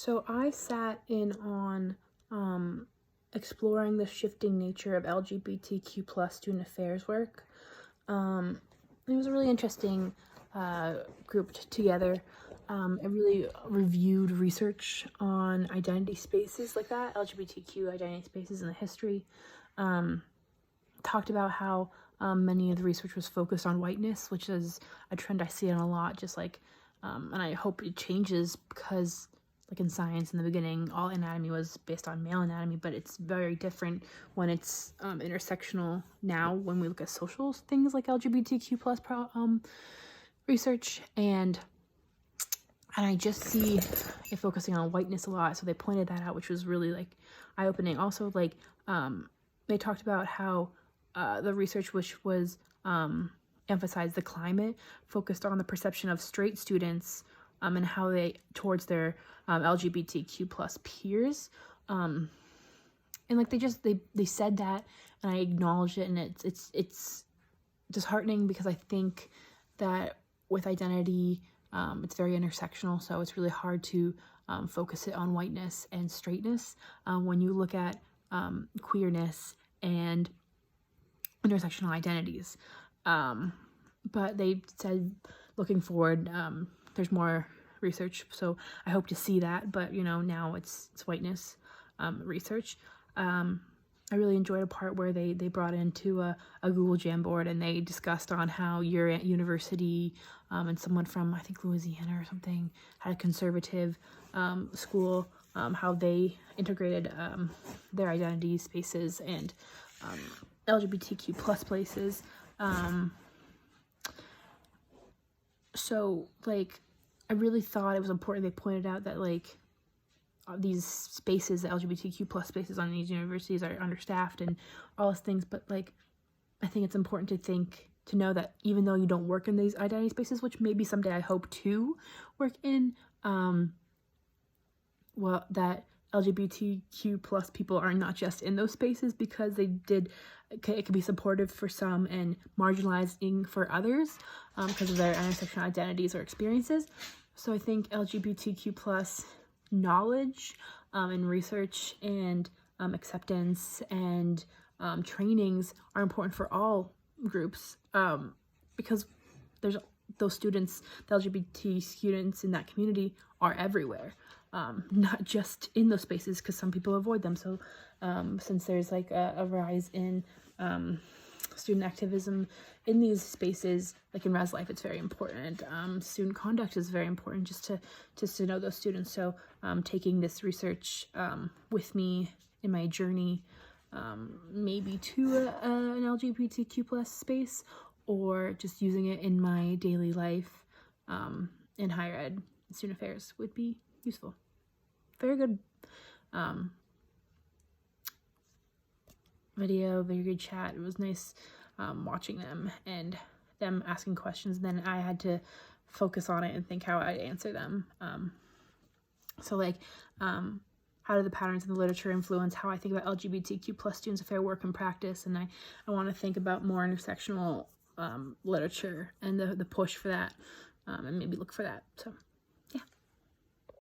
So I sat in on exploring the shifting nature of LGBTQ plus student affairs work. It was a really interesting grouped together. It really reviewed research on identity spaces like that, LGBTQ identity spaces in the history. Talked about how many of the research was focused on whiteness, which is a trend I see in a lot, just like, and I hope it changes because, like in science in the beginning, all anatomy was based on male anatomy, but it's very different when it's intersectional now when we look at social things like LGBTQ plus research, and I just see it focusing on whiteness a lot, so they pointed that out, which was really like eye-opening. Also, like they talked about how the research, which was emphasized the climate, focused on the perception of straight students and how they towards their LGBTQ plus peers, and like they said that, and I acknowledge it, and it's disheartening because I think that with identity, it's very intersectional, so it's really hard to focus it on whiteness and straightness when you look at queerness and intersectional identities. But they said looking forward, there's more research, so I hope to see that, but now it's whiteness research. I really enjoyed a part where they brought into a Google Jamboard, and they discussed on how your university and someone from, I think, Louisiana or something, had a conservative school, how they integrated their identity spaces and LGBTQ plus places. So, like, I really thought it was important they pointed out that, like, these spaces, the LGBTQ plus spaces on these universities are understaffed and all those things, but, like, I think it's important to know that even though you don't work in these identity spaces, which maybe someday I hope to work in, well, that LGBTQ plus people are not just in those spaces because it could be supportive for some and marginalizing for others because of their intersectional identities or experiences. So I think LGBTQ plus knowledge and research and acceptance and trainings are important for all groups because there's those students, the LGBT students in that community are everywhere, not just in those spaces because some people avoid them. So since there's like a rise in student activism in these spaces, like in res life, it's very important. Student conduct is very important just to know those students. So taking this research with me in my journey, maybe to an LGBTQ plus space, or just using it in my daily life in higher ed student affairs would be useful. Very good video, very good chat. It was nice watching them and them asking questions. Then I had to focus on it and think how I'd answer them. So like, how do the patterns in the literature influence how I think about LGBTQ plus students affair work and practice? And I want to think about more intersectional literature and the push for that, and maybe look for that. So